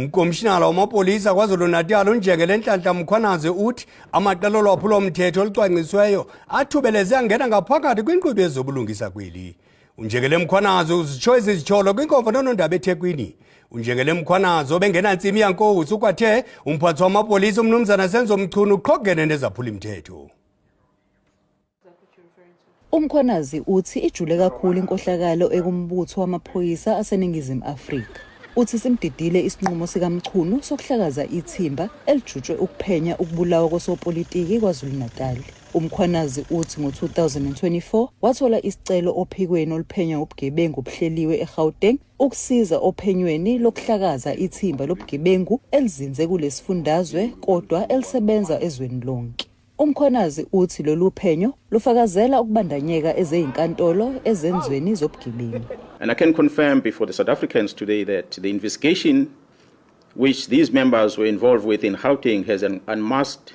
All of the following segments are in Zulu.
Umkomishinala wamapolisa KwaZulu-Natal uNjengele Nhlanhla Mkhwanazi uthi amaqela lwaphulo umthetho olucwangcisweyo athubeleze angena ngaphakathi kwinkqubo yezobulungisa kweli. uNjengele Mkhwanazi uzitsho izitsholo kwinkonzo nonondaba eThekwini. uNjengele Mkhwanazi obengenantsimi yankosi ukwathe umphathi wamapolisa uMnumzana Senzo Mchunu uqhogene nezaphula imthetho. uMkhwanazi uthi ijule kakhulu inkohlakalo ekumbutho wamaphoyisa aseNingizimu Afrika. Uthi simdidile isinqumo sikaMchunu sokuhlakaza ithimba elijutshwe ukuphenya ukubulawa kosopolitiki KwaZulu-Natal. uMkhwanazi uthi ngo-2024 wathola isicelo ophikweni oluphenya ubugebengu obuhleliwe eGauteng ukusiza ophenyweni lokuhlakaza ithimba lobugebengu elizinze kulesifundazwe kodwa elisebenza ezweni lonke. uMkhwanazi uthi lolu phenyo lufakazela ukubandanyeka ezeyinkantolo ezenzweni zobugebengu. And I can confirm before the South Africans today that the investigation which these members were involved with in Gauteng has unmasked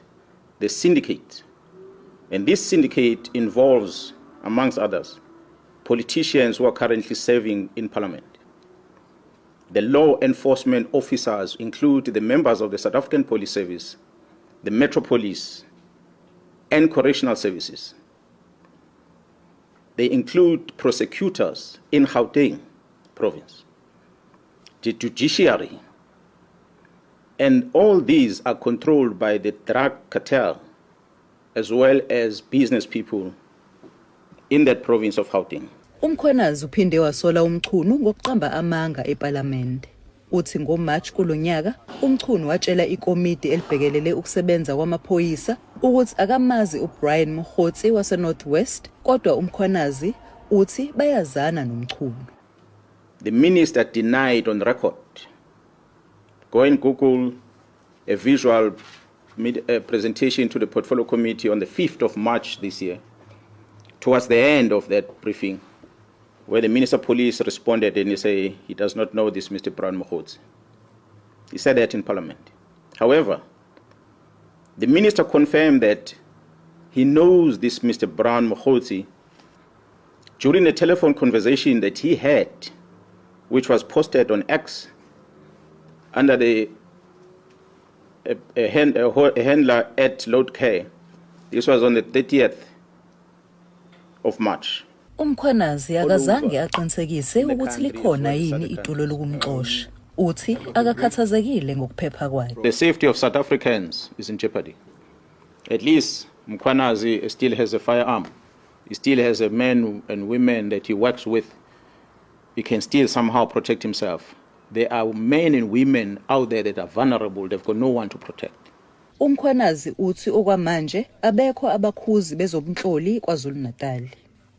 the syndicate. And this syndicate involves, amongst others, politicians who are currently serving in Parliament. The law enforcement officers include the members of the South African Police Service, the Metro Police, and correctional services. They include prosecutors in Gauteng province, the judiciary, and all these are controlled by the drug cartel as well as business people in that province of Gauteng. uMkhwanazi uphinde wasola uMchunu ngokuqamba amanga eParliament. Uthi ngoMarch kulonyaka uMchunu watshela ikomiti elibhekelele ukusebenza kwamaphoyisa ukuthi akamazi uBrian Mkhotsi waseNorth West kodwa uMkhwanazi uthi bayazana noMchunu. The minister denied on record. Go and Google a visual presentation to the Portfolio Committee on the 5th of March this year, towards the end of that briefing, where the Minister of Police responded and he said he does not know this Mr. Brian Mkhotsi. He said that in Parliament. However, the Minister confirmed that he knows this Mr. Brian Mkhotsi during a telephone conversation that he had, which was posted on X under the a handler at Load Care. This was on the 30th of March. uMkhwanazi akazange aqinisekise ukuthi likhona yini itulo lokumxosha. Uthi akakhathazekile ngokuphepha kwakhe. The safety of South Africans is in jeopardy. At least Mkhwanazi still has a firearm. He still has a men and women that he works with. He can still somehow protect himself. There are men and women out there that are vulnerable. They've got no one to protect. uMkhwanazi uthi okwamanje abekho abakhuzi bezobunhloli KwaZulu-Natal.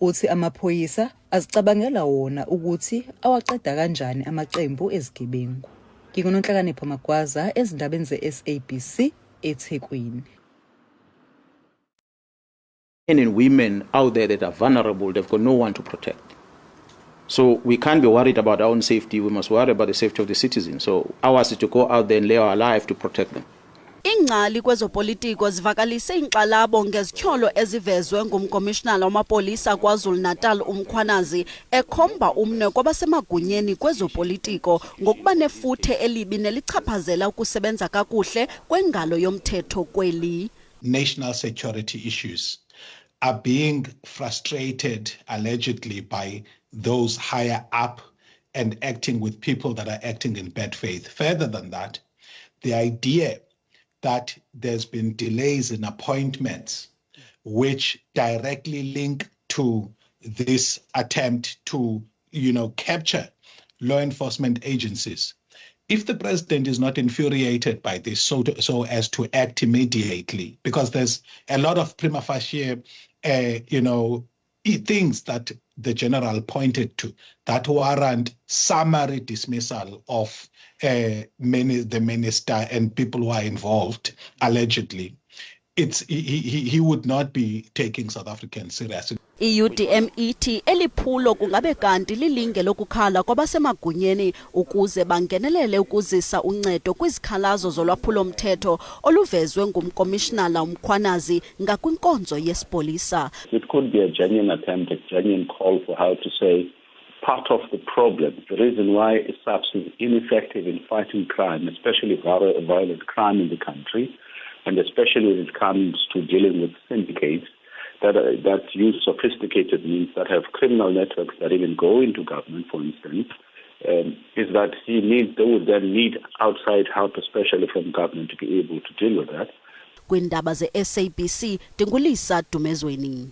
Uthi amaphoyisa azicabangela wona ukuthi awaqeda kanjani amaqembu ezigebengu. Ngingonhlakanipho Magwaza ezindabeni zeSABC eThekwini. Men and women out there that are vulnerable, they've got no one to protect. So we can't be worried about our own safety. We must worry about the safety of the citizens. So ours is to go out there and lay our life to protect them. Ingcali kwezopolitiko zivakalise inxalabo ngezithyolo ezivezwe ngumkomishinala wamapolisa KwaZulu-Natal uMkhwanazi ekhomba umne kwabasemagunyeni kwezopolitiko ngokuba nefuthe elibi nelichaphazela ukusebenza kakuhle kwengalo yomthetho kweli. National security issues are being frustrated allegedly by those higher up and acting with people that are acting in bad faith. Further than that, the idea that there's been delays in appointments which directly link to this attempt to, capture law enforcement agencies. If the president is not infuriated by this so as to act immediately, because there's a lot of prima facie, things that the general pointed to that warrant summary dismissal of the minister and people who are involved, allegedly, he would not be taking South Africans seriously. iUDM ithi eliphulo kungabe kanti lilinge lokukhala kwabasemagunyeni ukuze bangenelele ukuzisa uncedo kwizikhalazo zolwaphulo mthetho oluvezwe ngumkomishinala uMkhwanazi ngakwinkonzo yesipolisa. It could be a genuine attempt, a genuine call for how to say part of the problem. The reason why SAPS is ineffective in fighting crime, especially violent crime in the country, and especially when it comes to dealing with syndicates that use sophisticated means, that have criminal networks that even go into government, for instance, is that they would then need outside help, especially from government, to be able to deal with that. Kwindaba ze-SABC, Dingulisa Dumezweni.